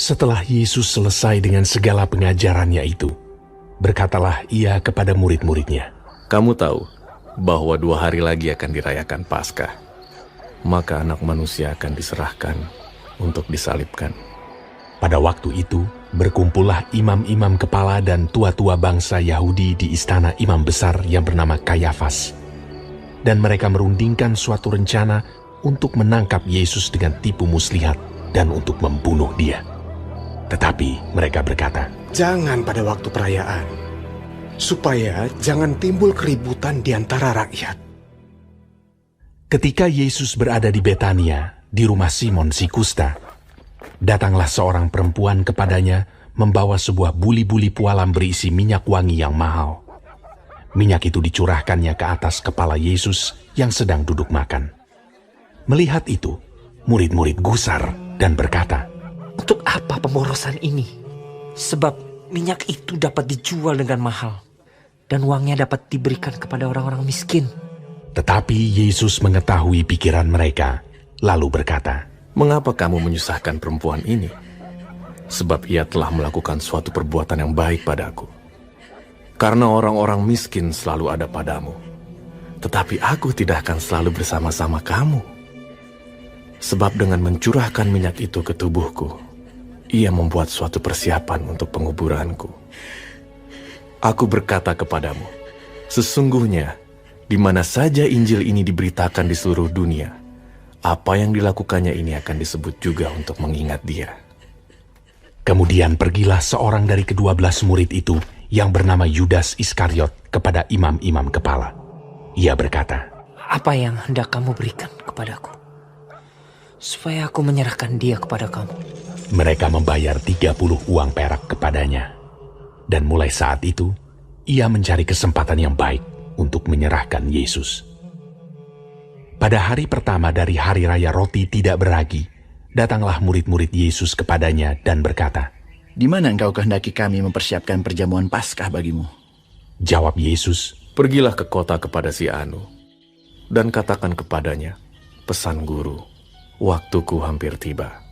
Setelah Yesus selesai dengan segala pengajarannya itu, berkatalah ia kepada murid-muridnya, "Kamu tahu bahwa 2 hari lagi akan dirayakan Paskah. Maka Anak Manusia akan diserahkan untuk disalibkan." Pada waktu itu, berkumpullah imam-imam kepala dan tua-tua bangsa Yahudi di istana imam besar yang bernama Kayafas. Dan mereka merundingkan suatu rencana untuk menangkap Yesus dengan tipu muslihat dan untuk membunuh dia. Tetapi mereka berkata, "Jangan pada waktu perayaan, supaya jangan timbul keributan di antara rakyat." Ketika Yesus berada di Betania, di rumah Simon si kusta, datanglah seorang perempuan kepadanya membawa sebuah buli-buli pualam berisi minyak wangi yang mahal. Minyak itu dicurahkannya ke atas kepala Yesus yang sedang duduk makan. Melihat itu, murid-murid gusar dan berkata, "Untuk apa pemborosan ini? Sebab minyak itu dapat dijual dengan mahal, dan uangnya dapat diberikan kepada orang-orang miskin." Tetapi Yesus mengetahui pikiran mereka, lalu berkata, "Mengapa kamu menyusahkan perempuan ini? Sebab ia telah melakukan suatu perbuatan yang baik padaku. Karena orang-orang miskin selalu ada padamu, tetapi aku tidak akan selalu bersama-sama kamu. Sebab dengan mencurahkan minyak itu ke tubuhku, ia membuat suatu persiapan untuk penguburanku. Aku berkata kepadamu, sesungguhnya di mana saja Injil ini diberitakan di seluruh dunia, apa yang dilakukannya ini akan disebut juga untuk mengingat dia." Kemudian pergilah seorang dari ke-12 murid itu yang bernama Yudas Iskariot kepada imam-imam kepala. Ia berkata, "Apa yang hendak kamu berikan kepadaku, supaya aku menyerahkan dia kepada kamu?" Mereka membayar 30 uang perak kepadanya. Dan mulai saat itu, ia mencari kesempatan yang baik untuk menyerahkan Yesus. Pada hari pertama dari hari raya roti tidak beragi, datanglah murid-murid Yesus kepadanya dan berkata, "Di mana engkau kehendaki kami mempersiapkan perjamuan Paskah bagimu?" Jawab Yesus, "Pergilah ke kota kepada si Anu, dan katakan kepadanya, pesan guru, waktuku hampir tiba.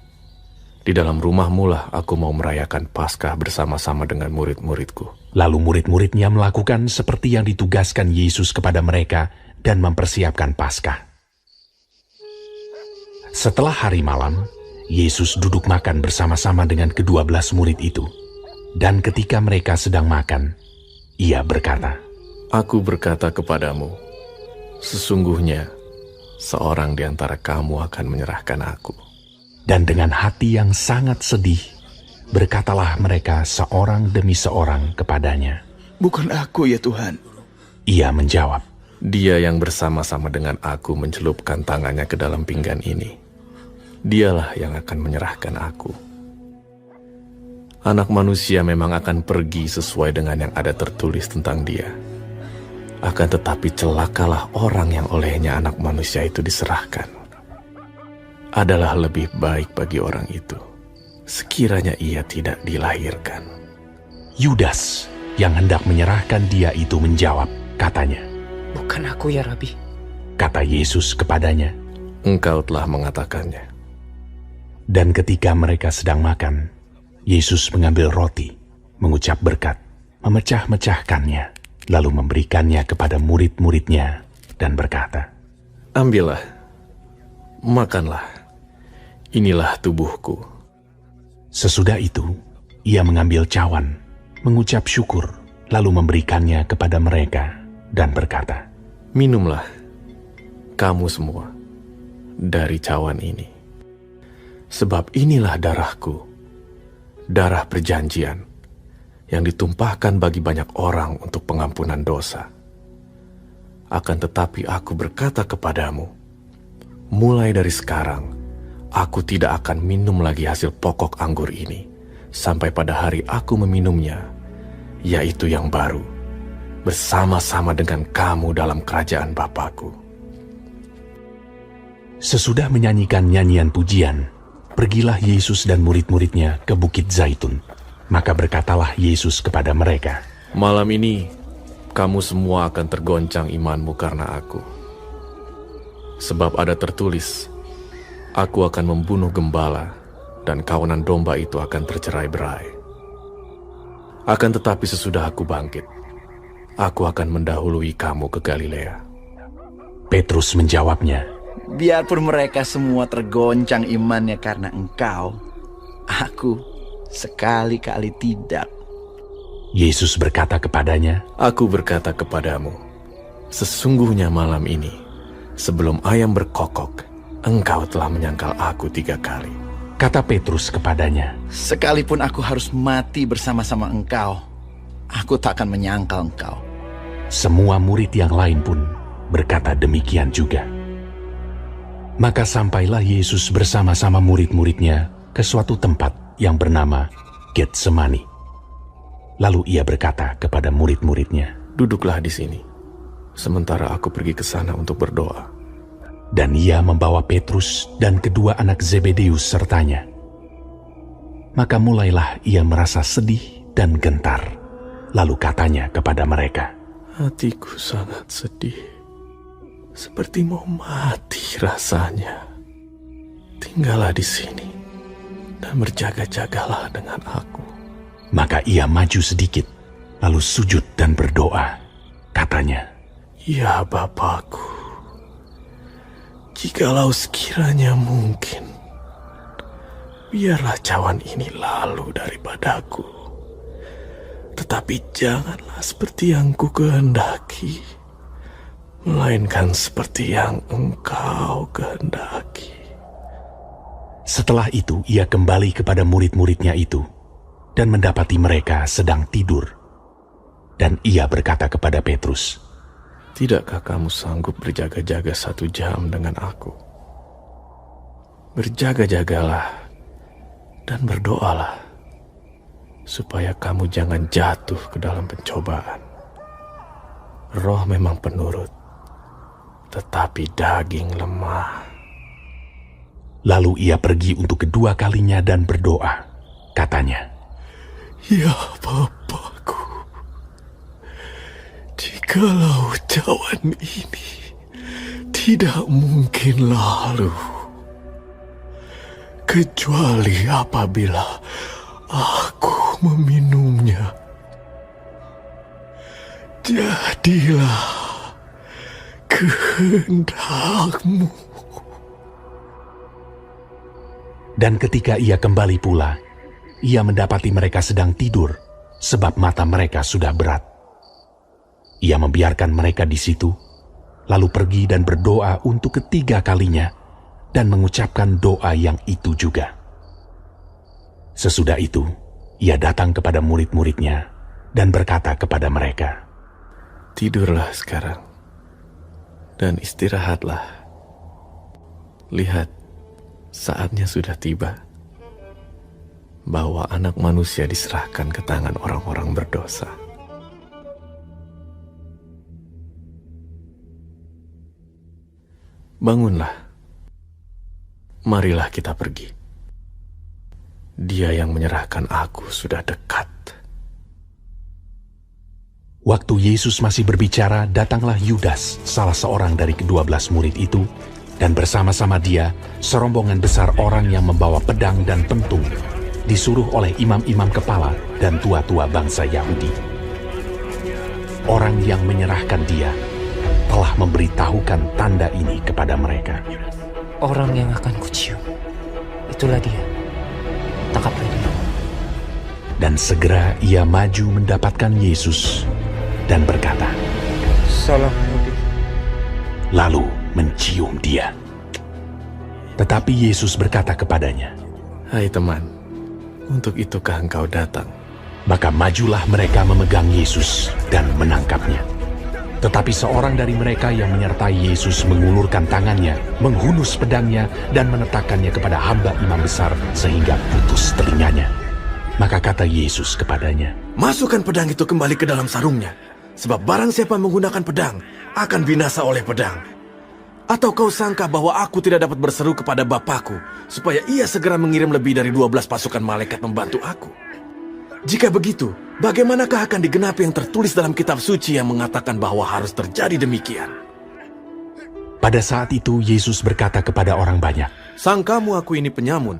Di dalam rumahmu lah aku mau merayakan Paskah bersama-sama dengan murid-muridku." Lalu murid-muridnya melakukan seperti yang ditugaskan Yesus kepada mereka dan mempersiapkan Paskah. Setelah hari malam, Yesus duduk makan bersama-sama dengan ke-12 murid itu. Dan ketika mereka sedang makan, ia berkata, "Aku berkata kepadamu, sesungguhnya seorang di antara kamu akan menyerahkan aku." Dan dengan hati yang sangat sedih, berkatalah mereka seorang demi seorang kepadanya, "Bukan aku ya Tuhan." Ia menjawab, "Dia yang bersama-sama dengan aku mencelupkan tangannya ke dalam pinggan ini, dialah yang akan menyerahkan aku. Anak Manusia memang akan pergi sesuai dengan yang ada tertulis tentang dia. Akan tetapi celakalah orang yang olehnya Anak Manusia itu diserahkan. Adalah lebih baik bagi orang itu sekiranya ia tidak dilahirkan." Yudas yang hendak menyerahkan dia itu menjawab, katanya, "Bukan aku ya Rabi." Kata Yesus kepadanya, "Engkau telah mengatakannya." Dan ketika mereka sedang makan, Yesus mengambil roti, mengucap berkat, memecah-mecahkannya, lalu memberikannya kepada murid-muridnya dan berkata, "Ambillah, makanlah, inilah tubuhku." Sesudah itu, ia mengambil cawan, mengucap syukur, lalu memberikannya kepada mereka dan berkata, "Minumlah, kamu semua, dari cawan ini. Sebab inilah darahku, darah perjanjian, yang ditumpahkan bagi banyak orang untuk pengampunan dosa. Akan tetapi aku berkata kepadamu, mulai dari sekarang, aku tidak akan minum lagi hasil pokok anggur ini, sampai pada hari aku meminumnya, yaitu yang baru, bersama-sama dengan kamu dalam kerajaan Bapa-Ku." Sesudah menyanyikan nyanyian pujian, pergilah Yesus dan murid-muridnya ke Bukit Zaitun. Maka berkatalah Yesus kepada mereka, "Malam ini, kamu semua akan tergoncang imanmu karena aku. Sebab ada tertulis, aku akan membunuh gembala, dan kawanan domba itu akan tercerai-berai. Akan tetapi sesudah aku bangkit, aku akan mendahului kamu ke Galilea." Petrus menjawabnya, Biarpun mereka semua tergoncang imannya karena engkau, aku sekali-kali tidak. Yesus berkata kepadanya, "Aku berkata kepadamu, sesungguhnya malam ini, sebelum ayam berkokok, engkau telah menyangkal aku 3 kali." Kata Petrus kepadanya, Sekalipun aku harus mati bersama-sama engkau, aku tak akan menyangkal engkau. semua murid yang lain pun berkata demikian juga. Maka sampailah Yesus bersama-sama murid-muridnya ke suatu tempat yang bernama Getsemani. Lalu ia berkata kepada murid-muridnya, "Duduklah di sini, sementara aku pergi ke sana untuk berdoa." dan ia membawa Petrus dan kedua anak Zebedeus sertanya. Maka mulailah ia merasa sedih dan gentar. Lalu katanya kepada mereka, "Hatiku sangat sedih, seperti mau mati rasanya. Tinggallah di sini dan berjaga-jagalah dengan aku." Maka ia maju sedikit, lalu sujud dan berdoa. Katanya, "Ya Bapakku, jikalau sekiranya mungkin, biarlah cawan ini lalu daripadaku. Tetapi janganlah seperti yang ku kehendaki, melainkan seperti yang Engkau kehendaki." Setelah itu ia kembali kepada murid-muridnya itu dan mendapati mereka sedang tidur. Dan ia berkata kepada Petrus, "Tidakkah kamu sanggup berjaga-jaga 1 jam dengan aku? Berjaga-jagalah dan berdoalah, supaya kamu jangan jatuh ke dalam pencobaan. Roh memang penurut, tetapi daging lemah." Lalu ia pergi untuk kedua kalinya dan berdoa. Katanya, "Ya Bapakku, jikalau cawan ini tidak mungkin lalu, kecuali apabila aku meminumnya, jadilah kehendak-Mu." Dan ketika ia kembali pula, ia mendapati mereka sedang tidur, sebab mata mereka sudah berat. Ia membiarkan mereka di situ, lalu pergi dan berdoa untuk ketiga kalinya, dan mengucapkan doa yang itu juga. Sesudah itu, ia datang kepada murid-muridnya, dan berkata kepada mereka, "Tidurlah sekarang, dan istirahatlah. Lihat, saatnya sudah tiba, bahwa Anak Manusia diserahkan ke tangan orang-orang berdosa. Bangunlah, marilah kita pergi. Dia yang menyerahkan aku sudah dekat." Waktu Yesus masih berbicara, datanglah Yudas, salah seorang dari ke-12 murid itu, dan bersama-sama dia, serombongan besar orang yang membawa pedang dan pentung, disuruh oleh imam-imam kepala dan tua-tua bangsa Yahudi. Orang yang menyerahkan dia telah memberitahukan tanda ini kepada mereka. Orang yang akan kucium, itulah dia. Tangkaplah dia. Dan segera ia maju mendapatkan Yesus dan berkata, Salam Yahudi. lalu mencium dia. Tetapi Yesus berkata kepadanya, "Hai teman, untuk itukah engkau datang?" Maka majulah mereka memegang Yesus dan menangkapnya. Tetapi seorang dari mereka yang menyertai Yesus mengulurkan tangannya, menghunus pedangnya, dan meletakkannya kepada hamba imam besar sehingga putus telinganya. Maka kata Yesus kepadanya, "Masukkan pedang itu kembali ke dalam sarungnya, sebab barang siapa menggunakan pedang akan binasa oleh pedang. Atau kau sangka bahwa aku tidak dapat berseru kepada Bapakku supaya ia segera mengirim lebih dari 12 pasukan malaikat membantu aku? Jika begitu, bagaimanakah akan digenapi yang tertulis dalam kitab suci yang mengatakan bahwa harus terjadi demikian?" Pada saat itu Yesus berkata kepada orang banyak, "Sangkamu aku ini penyamun?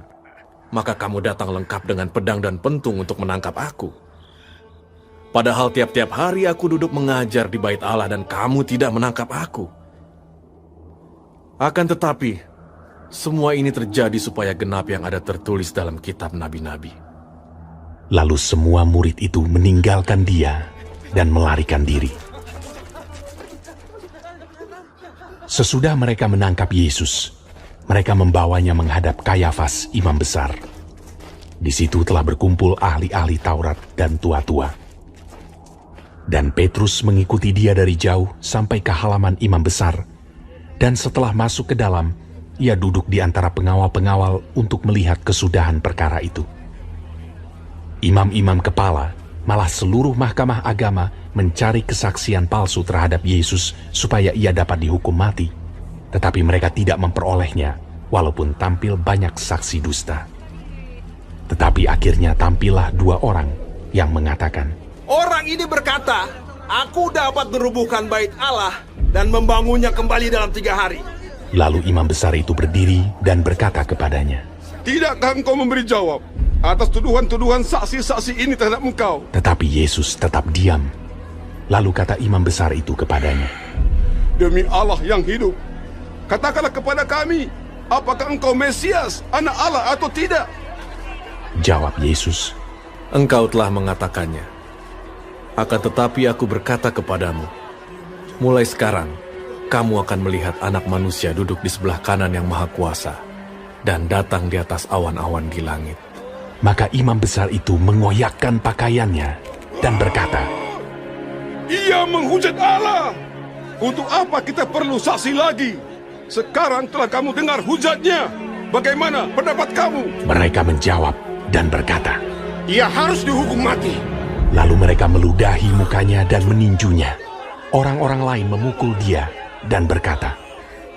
maka kamu datang lengkap dengan pedang dan pentung untuk menangkap aku. Padahal tiap-tiap hari aku duduk mengajar di bait Allah dan kamu tidak menangkap aku. Akan tetapi, semua ini terjadi supaya genap yang ada tertulis dalam kitab nabi-nabi. Lalu semua murid itu meninggalkan dia dan melarikan diri. Sesudah mereka menangkap Yesus, mereka membawanya menghadap Kayafas, imam besar. Di situ telah berkumpul ahli-ahli Taurat dan tua-tua. Dan Petrus mengikuti dia dari jauh sampai ke halaman imam besar. Dan setelah masuk ke dalam, ia duduk di antara pengawal-pengawal untuk melihat kesudahan perkara itu. Imam-imam kepala, malah seluruh mahkamah agama mencari kesaksian palsu terhadap Yesus supaya ia dapat dihukum mati. Tetapi mereka tidak memperolehnya, walaupun tampil banyak saksi dusta. Tetapi akhirnya tampillah 2 orang yang mengatakan, Orang ini berkata, aku dapat merubuhkan bait Allah dan membangunnya kembali dalam 3 hari. Lalu imam besar itu berdiri dan berkata kepadanya, Tidakkah engkau memberi jawab atas tuduhan-tuduhan saksi-saksi ini terhadap engkau? tetapi Yesus tetap diam. Lalu kata imam besar itu kepadanya, Demi Allah yang hidup, katakanlah kepada kami, apakah engkau Mesias, anak Allah atau tidak? Jawab Yesus, Engkau telah mengatakannya. Akan tetapi aku berkata kepadamu, mulai sekarang, kamu akan melihat Anak Manusia duduk di sebelah kanan yang Maha Kuasa dan datang di atas awan-awan di langit. Maka imam besar itu mengoyakkan pakaiannya dan berkata, Ia menghujat Allah. Untuk apa kita perlu saksi lagi? Sekarang telah kamu dengar hujatnya. Bagaimana pendapat kamu? Mereka menjawab dan berkata, Ia harus dihukum mati. Lalu mereka meludahi mukanya dan meninjunya. Orang-orang lain memukul dia dan berkata,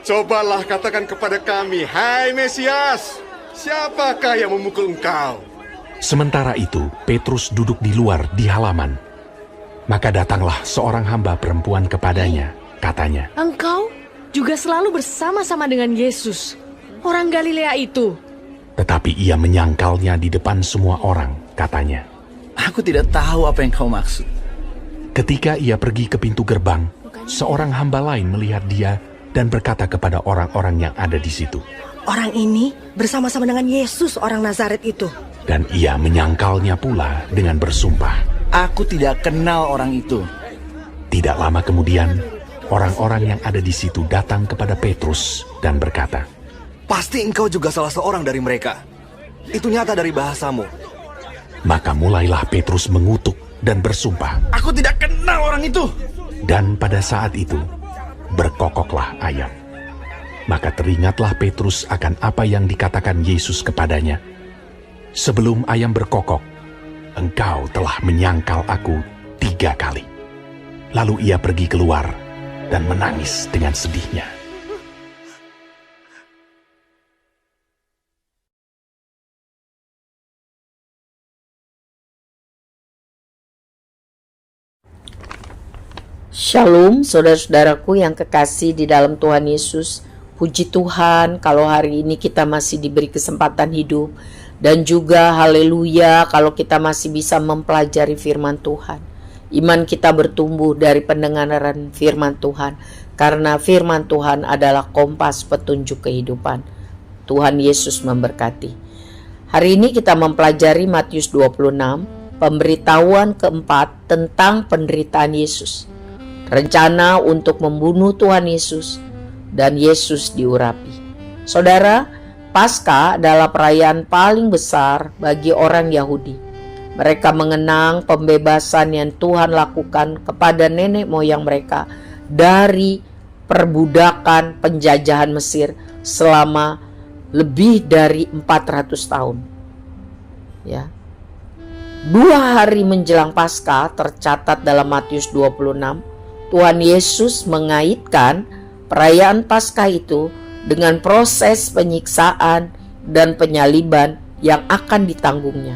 Cobalah katakan kepada kami, hai Mesias, siapakah yang memukul engkau? Sementara itu, Petrus duduk di luar di halaman. Maka datanglah seorang hamba perempuan kepadanya, katanya, Engkau juga selalu bersama-sama dengan Yesus, orang Galilea itu. Tetapi ia menyangkalnya di depan semua orang, katanya. Aku tidak tahu apa yang kau maksud. Ketika ia pergi ke pintu gerbang, seorang hamba lain melihat dia dan berkata kepada orang-orang yang ada di situ. Orang ini bersama-sama dengan Yesus orang Nazaret itu. Dan ia menyangkalnya pula dengan bersumpah. Aku tidak kenal orang itu. Tidak lama kemudian, orang-orang yang ada di situ datang kepada Petrus dan berkata, Pasti engkau juga salah seorang dari mereka. Itu nyata dari bahasamu. Maka mulailah Petrus mengutuk dan bersumpah. Aku tidak kenal orang itu. Dan pada saat itu, berkokoklah ayam. Maka teringatlah Petrus akan apa yang dikatakan Yesus kepadanya. Sebelum ayam berkokok, engkau telah menyangkal aku 3 kali. Lalu ia pergi keluar dan menangis dengan sedihnya. Shalom saudara-saudaraku yang kekasih di dalam Tuhan Yesus. Puji Tuhan kalau hari ini kita masih diberi kesempatan hidup. Dan juga haleluya kalau kita masih bisa mempelajari firman Tuhan. Iman kita bertumbuh dari pendengaran firman Tuhan. Karena firman Tuhan adalah kompas petunjuk kehidupan. Tuhan Yesus memberkati. Hari ini kita mempelajari Matius 26. Pemberitahuan keempat tentang penderitaan Yesus. Rencana untuk membunuh Tuhan Yesus dan Yesus diurapi. Saudara, Paskah adalah perayaan paling besar bagi orang Yahudi. Mereka mengenang pembebasan yang Tuhan lakukan kepada nenek moyang mereka dari perbudakan penjajahan Mesir selama lebih dari 400 tahun. Ya. 2 hari menjelang Paskah tercatat dalam Matius 26. Tuhan Yesus mengaitkan perayaan Paskah itu dengan proses penyiksaan dan penyaliban yang akan ditanggungnya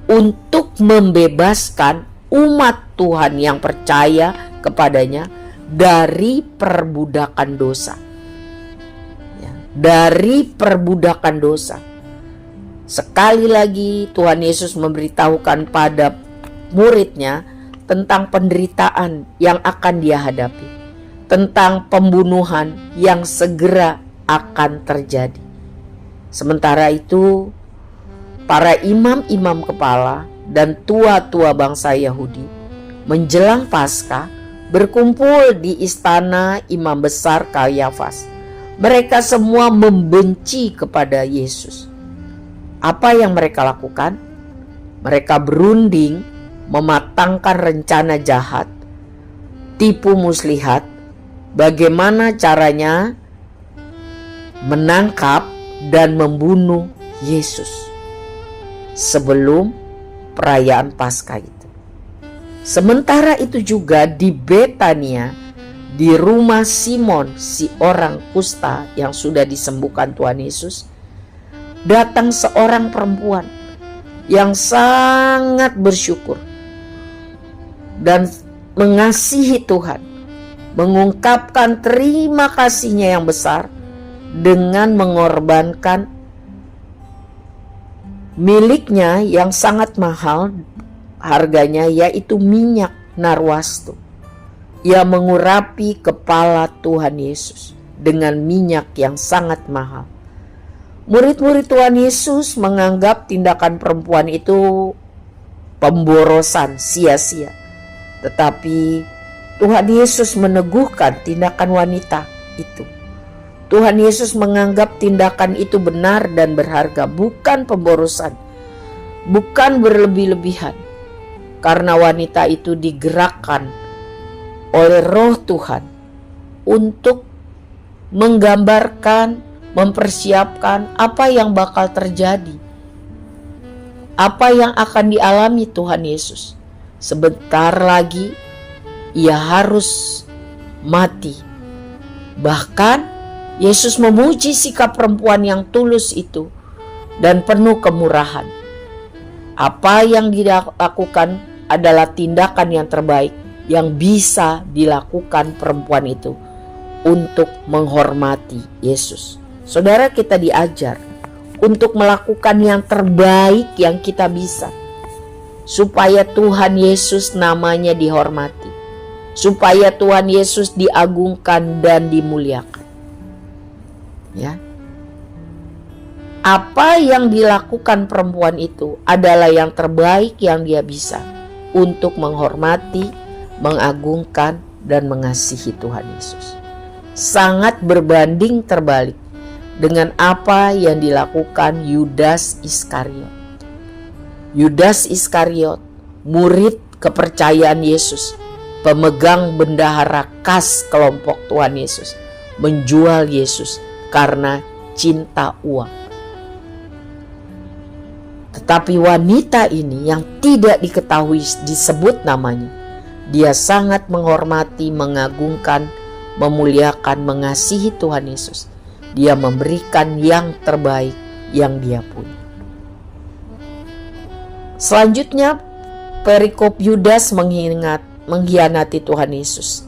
untuk membebaskan umat Tuhan yang percaya kepadanya dari perbudakan dosa. Ya, dari perbudakan dosa. Sekali lagi Tuhan Yesus memberitahukan pada muridnya tentang penderitaan yang akan dia hadapi, tentang pembunuhan yang segera akan terjadi. Sementara itu, para imam-imam kepala dan tua-tua bangsa Yahudi menjelang Paskah berkumpul di istana imam besar Kayafas. Mereka semua membenci kepada Yesus. Apa yang mereka lakukan? Mereka berunding mematangkan rencana jahat, tipu muslihat, bagaimana caranya menangkap dan membunuh Yesus sebelum perayaan Paskah itu. Sementara itu juga di Betania, di rumah Simon, si orang kusta yang sudah disembuhkan Tuhan Yesus, datang seorang perempuan yang sangat bersyukur dan mengasihi Tuhan, mengungkapkan terima kasihnya yang besar dengan mengorbankan miliknya yang sangat mahal harganya, yaitu minyak narwastu. Ia mengurapi kepala Tuhan Yesus dengan minyak yang sangat mahal. Murid-murid Tuhan Yesus menganggap tindakan perempuan itu pemborosan, sia-sia. Tetapi Tuhan Yesus meneguhkan tindakan wanita itu. Tuhan Yesus menganggap tindakan itu benar dan berharga, bukan pemborosan, bukan berlebih-lebihan. Karena wanita itu digerakkan oleh Roh Tuhan untuk menggambarkan, mempersiapkan apa yang bakal terjadi, apa yang akan dialami Tuhan Yesus. Sebentar lagi ia harus mati. Bahkan Yesus memuji sikap perempuan yang tulus itu dan penuh kemurahan. Apa yang dilakukan adalah tindakan yang terbaik yang bisa dilakukan perempuan itu untuk menghormati Yesus. Saudara, kita diajar untuk melakukan yang terbaik yang kita bisa, supaya Tuhan Yesus namanya dihormati, supaya Tuhan Yesus diagungkan dan dimuliakan. Ya. Apa yang dilakukan perempuan itu adalah yang terbaik yang dia bisa untuk menghormati, mengagungkan, dan mengasihi Tuhan Yesus. Sangat berbanding terbalik dengan apa yang dilakukan Yudas Iskariot. Yudas Iskariot, murid kepercayaan Yesus, pemegang bendahara kas kelompok Tuhan Yesus, menjual Yesus karena cinta uang. Tetapi wanita ini yang tidak diketahui disebut namanya, dia sangat menghormati, mengagungkan, memuliakan, mengasihi Tuhan Yesus. Dia memberikan yang terbaik yang dia punya. Selanjutnya, perikop Yudas mengkhianati Tuhan Yesus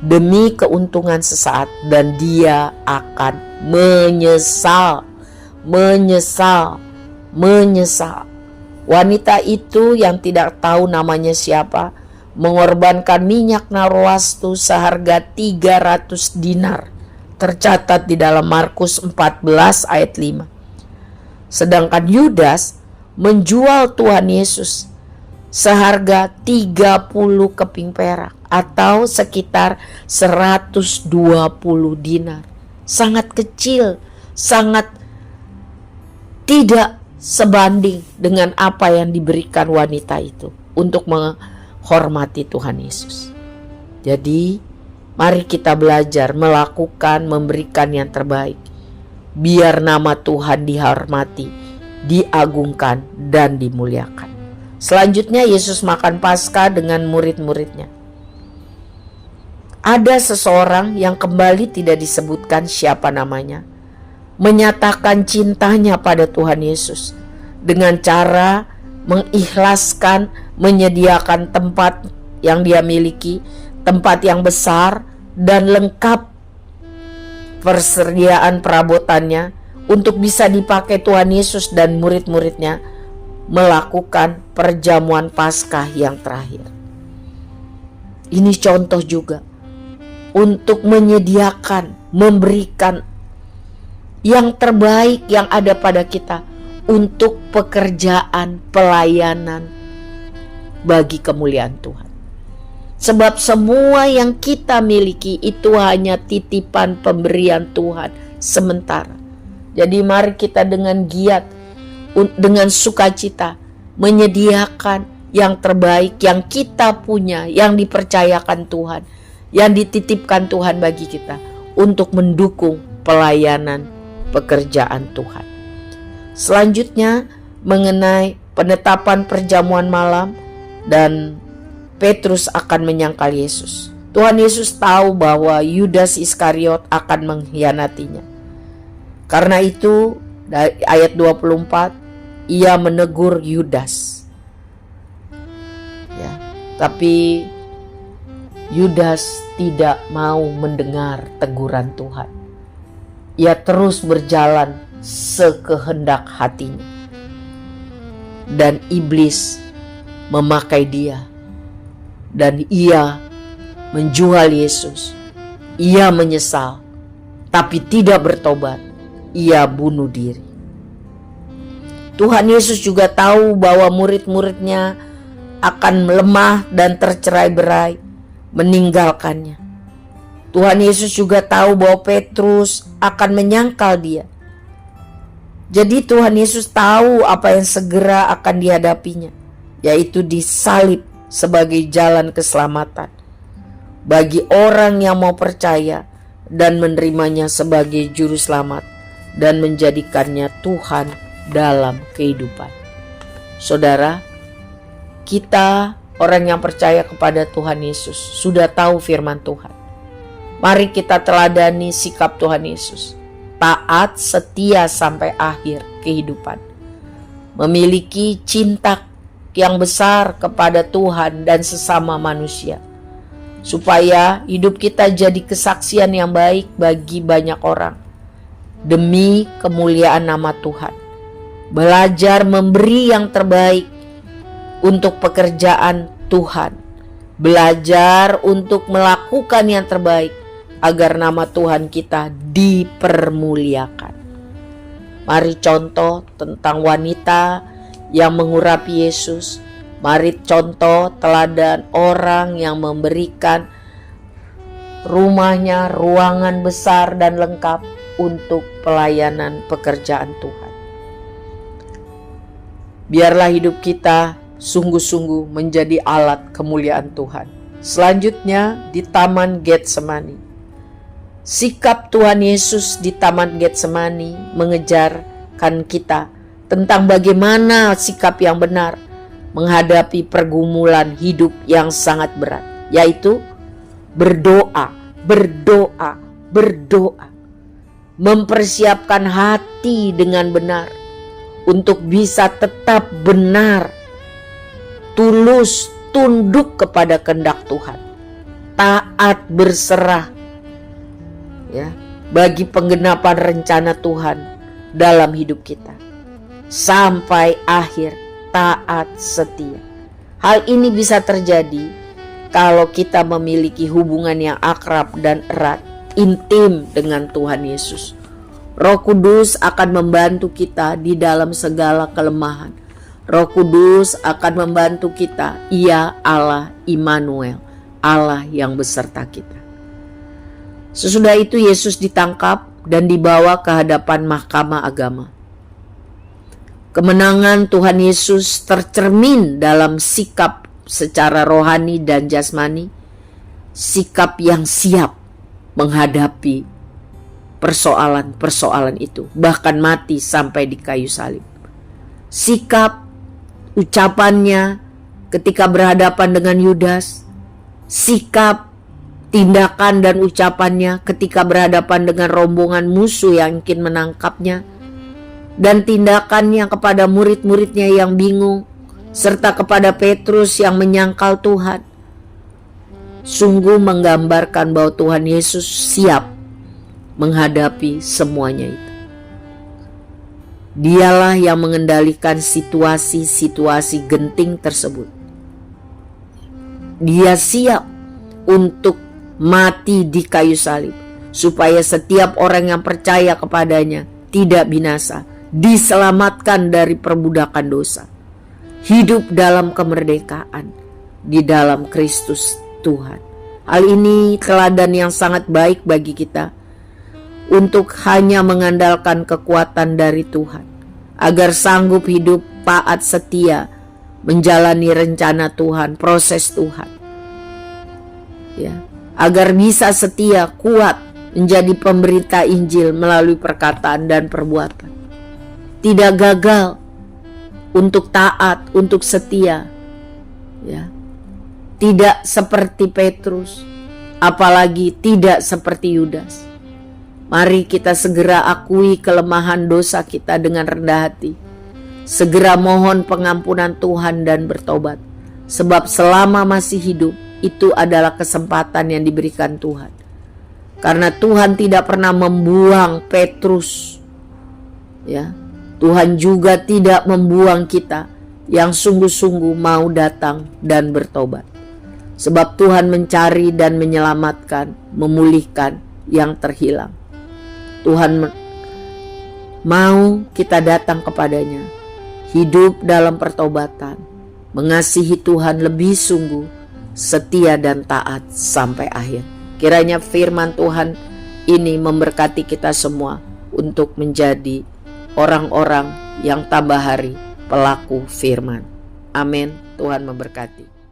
demi keuntungan sesaat, dan dia akan menyesal. Wanita itu yang tidak tahu namanya siapa mengorbankan minyak narwastu seharga 300 dinar. Tercatat di dalam Markus 14 ayat 5. Sedangkan Yudas menjual Tuhan Yesus seharga 30 keping perak atau sekitar 120 dinar. Sangat kecil, sangat tidak sebanding dengan apa yang diberikan wanita itu untuk menghormati Tuhan Yesus. Jadi, mari kita belajar melakukan, memberikan yang terbaik, biar nama Tuhan dihormati, diagungkan, dan dimuliakan. Selanjutnya, Yesus makan Paskah dengan murid-muridnya. Ada seseorang yang kembali tidak disebutkan siapa namanya, menyatakan cintanya pada Tuhan Yesus dengan cara mengikhlaskan, menyediakan tempat yang dia miliki, tempat yang besar dan lengkap persediaan perabotannya untuk bisa dipakai Tuhan Yesus dan murid-muridnya melakukan perjamuan Paskah yang terakhir. Ini contoh juga untuk menyediakan, memberikan yang terbaik yang ada pada kita untuk pekerjaan pelayanan bagi kemuliaan Tuhan. Sebab semua yang kita miliki itu hanya titipan pemberian Tuhan sementara. Jadi mari kita dengan giat, dengan sukacita menyediakan yang terbaik yang kita punya, yang dipercayakan Tuhan, yang dititipkan Tuhan bagi kita untuk mendukung pelayanan pekerjaan Tuhan. Selanjutnya mengenai penetapan perjamuan malam dan Petrus akan menyangkal Yesus. Tuhan Yesus tahu bahwa Yudas Iskariot akan mengkhianatinya. Karena itu dari ayat 24 ia menegur Yudas. Ya, tapi Yudas tidak mau mendengar teguran Tuhan. Ia terus berjalan sekehendak hatinya. Dan iblis memakai dia. Dan ia menjual Yesus. Ia menyesal, tapi tidak bertobat. Ia bunuh diri. Tuhan Yesus juga tahu bahwa murid-muridnya akan lemah dan tercerai-berai, meninggalkannya. Tuhan Yesus juga tahu bahwa Petrus akan menyangkal dia. Jadi Tuhan Yesus tahu apa yang segera akan dihadapinya, yaitu disalib sebagai jalan keselamatan bagi orang yang mau percaya dan menerimanya sebagai juru selamat dan menjadikannya Tuhan dalam kehidupan. Saudara, kita orang yang percaya kepada Tuhan Yesus sudah tahu firman Tuhan. Mari kita teladani sikap Tuhan Yesus. Taat, setia sampai akhir kehidupan. Memiliki cinta yang besar kepada Tuhan dan sesama manusia. Supaya hidup kita jadi kesaksian yang baik bagi banyak orang. Demi kemuliaan nama Tuhan. Belajar memberi yang terbaik untuk pekerjaan Tuhan. Belajar untuk melakukan yang terbaik agar nama Tuhan kita dipermuliakan. Mari contoh tentang wanita yang mengurapi Yesus. Mari contoh teladan orang yang memberikan rumahnya, ruangan besar dan lengkap untuk pelayanan pekerjaan Tuhan. Biarlah hidup kita sungguh-sungguh menjadi alat kemuliaan Tuhan. Selanjutnya di Taman Getsemani. Sikap Tuhan Yesus di Taman Getsemani mengejarkan kita tentang bagaimana sikap yang benar menghadapi pergumulan hidup yang sangat berat, yaitu berdoa, berdoa, berdoa. Mempersiapkan hati dengan benar untuk bisa tetap benar, tulus, tunduk kepada kehendak Tuhan, taat berserah ya bagi penggenapan rencana Tuhan dalam hidup kita sampai akhir, taat setia. Hal ini bisa terjadi kalau kita memiliki hubungan yang akrab dan erat, intim dengan Tuhan Yesus. Roh Kudus akan membantu kita di dalam segala kelemahan. Roh Kudus akan membantu kita. Ia Allah Immanuel, Allah yang beserta kita. Sesudah itu Yesus ditangkap dan dibawa ke hadapan mahkamah agama. Kemenangan Tuhan Yesus tercermin dalam sikap secara rohani dan jasmani, sikap yang siap menghadapi persoalan-persoalan itu, bahkan mati sampai di kayu salib. Sikap ucapannya ketika berhadapan dengan Yudas, sikap tindakan dan ucapannya ketika berhadapan dengan rombongan musuh yang ingin menangkapnya, dan tindakannya kepada murid-muridnya yang bingung, serta kepada Petrus yang menyangkal Tuhan, sungguh menggambarkan bahwa Tuhan Yesus siap menghadapi semuanya itu. Dialah yang mengendalikan situasi-situasi genting tersebut. Dia siap untuk mati di kayu salib, supaya setiap orang yang percaya kepadanya tidak binasa, diselamatkan dari perbudakan dosa, hidup dalam kemerdekaan di dalam Kristus Tuhan. Hal ini teladan yang sangat baik bagi kita untuk hanya mengandalkan kekuatan dari Tuhan, agar sanggup hidup taat setia menjalani rencana Tuhan, proses Tuhan, ya, agar bisa setia, kuat menjadi pemberita Injil melalui perkataan dan perbuatan, tidak gagal untuk taat, untuk setia, ya, tidak seperti Petrus, apalagi tidak seperti Yudas. Mari kita segera akui kelemahan dosa kita dengan rendah hati. Segera mohon pengampunan Tuhan dan bertobat. Sebab selama masih hidup, itu adalah kesempatan yang diberikan Tuhan. Karena Tuhan tidak pernah membuang Petrus, ya. Tuhan juga tidak membuang kita yang sungguh-sungguh mau datang dan bertobat. Sebab Tuhan mencari dan menyelamatkan, memulihkan yang terhilang. Tuhan mau kita datang kepadanya, hidup dalam pertobatan, mengasihi Tuhan lebih sungguh, setia dan taat sampai akhir. Kiranya firman Tuhan ini memberkati kita semua untuk menjadi orang-orang yang tambah hari pelaku firman. Amin. Tuhan memberkati.